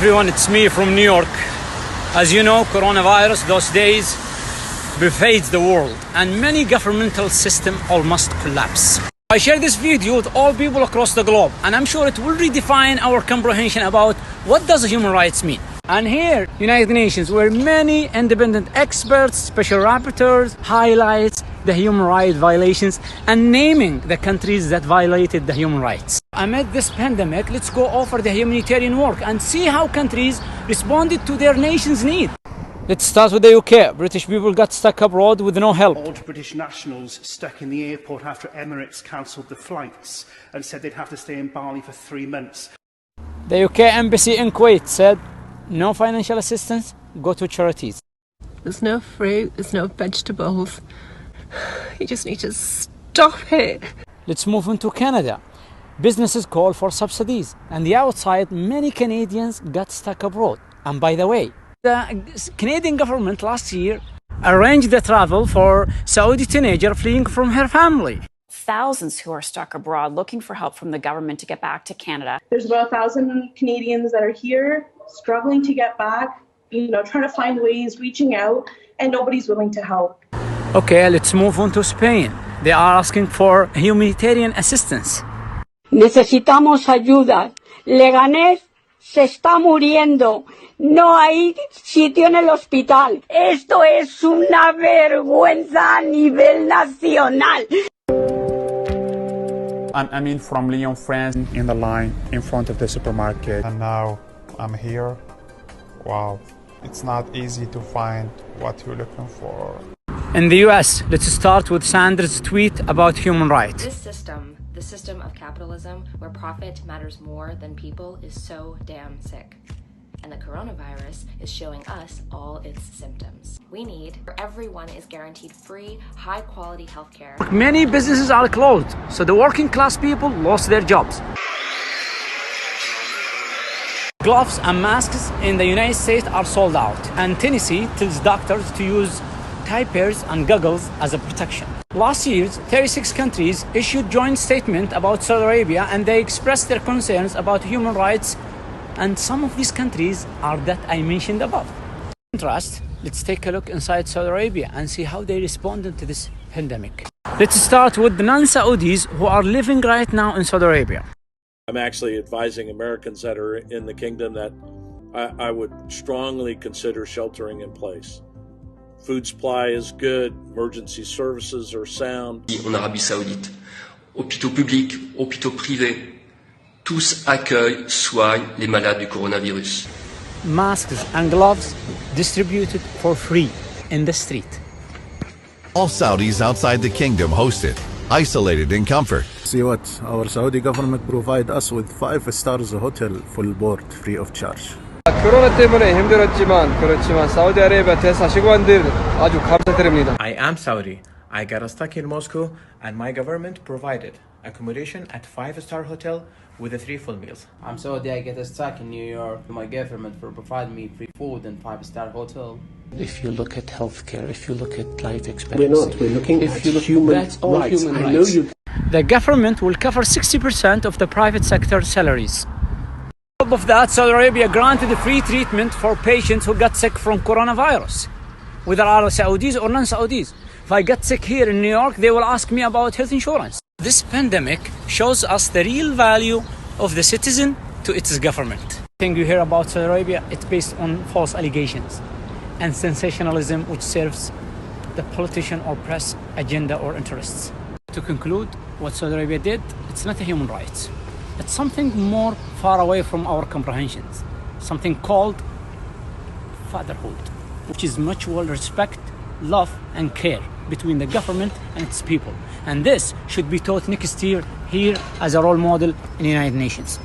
Everyone, it's me from New York. As you know, coronavirus those days pervades the world and many governmental systems almost collapse. I share this video with all people across the globe, and I'm sure it will redefine our comprehension about what does human rights mean. And here, United Nations, where many independent experts, special rapporteurs highlights the human rights violations and naming the countries that violated the human rights. Amid this pandemic, let's go over the humanitarian work and see how countries responded to their nation's need. Let's start with the UK. British people got stuck abroad with no help. Old British nationals stuck in the airport after Emirates cancelled the flights and said they'd have to stay in Bali for 3 months. The UK embassy in Kuwait said, no financial assistance, go to charities. There's no fruit, there's no vegetables. You just need to stop it. Let's move into Canada. Businesses call for subsidies, and the outside, many Canadians got stuck abroad. And by the way, the Canadian government last year arranged the travel for Saudi teenager fleeing from her family. Thousands who are stuck abroad looking for help from the government to get back to Canada. There's about 1,000 Canadians that are here struggling to get back, trying to find ways, reaching out, and nobody's willing to help. Okay, let's move on to Spain. They are asking for humanitarian assistance. Necesitamos ayuda. Leganés se está muriendo. No hay sitio en el hospital. Esto es una vergüenza a nivel nacional. I'm from Lyon, France, in the line in front of the supermarket. And now I'm here. Wow, it's not easy to find what you're looking for. In the US, let's start with Sanders' tweet about human rights. This system, the system of capitalism where profit matters more than people, is so damn sick. And the coronavirus is showing us all its symptoms. We need where everyone is guaranteed free, high-quality healthcare. Many businesses are closed, so the working class people lost their jobs. Gloves and masks in the United States are sold out, and Tennessee tells doctors to use diapers and goggles as a protection. Last year, 36 countries issued joint statement about Saudi Arabia, and they expressed their concerns about human rights, and some of these countries are that I mentioned above. In contrast, let's take a look inside Saudi Arabia and see how they responded to this pandemic. Let's start with the non-Saudis who are living right now in Saudi Arabia. I'm actually advising Americans that are in the kingdom that I would strongly consider sheltering in place. Food supply is good, emergency services are sound. En Arabie Saoudite, hôpitaux publics, hôpitaux privés, tous accueillent, soignent les malades du coronavirus. Masks and gloves distributed for free in the street. All Saudis outside the kingdom hosted, isolated in comfort. See what our Saudi government provide us with 5 stars hotel full board free of charge. 코로나 때문에 힘들었지만 그렇지만 사우디아라비아 대사관들 아주 감사드립니다. I am Saudi. I got stuck in Moscow and my government provided accommodation at 5-star hotel with 3 full meals. I'm Saudi. I get stuck in New York. My government for providing me free food and 5-star hotel. If you look at healthcare, if you look at life expectancy, we're looking at human rights. Human rights. The government will cover 60% of the private sector salaries. On top of that, Saudi Arabia granted free treatment for patients who got sick from coronavirus, whether are Saudis or non-Saudis. If I get sick here in New York, they will ask me about health insurance. This pandemic shows us the real value of the citizen to its government. Thing you hear about Saudi Arabia, it's based on false allegations and sensationalism which serves the politician or press agenda or interests. To conclude, what Saudi Arabia did, it's not a human rights. It's something more far away from our comprehensions, something called fatherhood, which is mutual respect, love and care between the government and its people. And this should be taught next year here as a role model in the United Nations.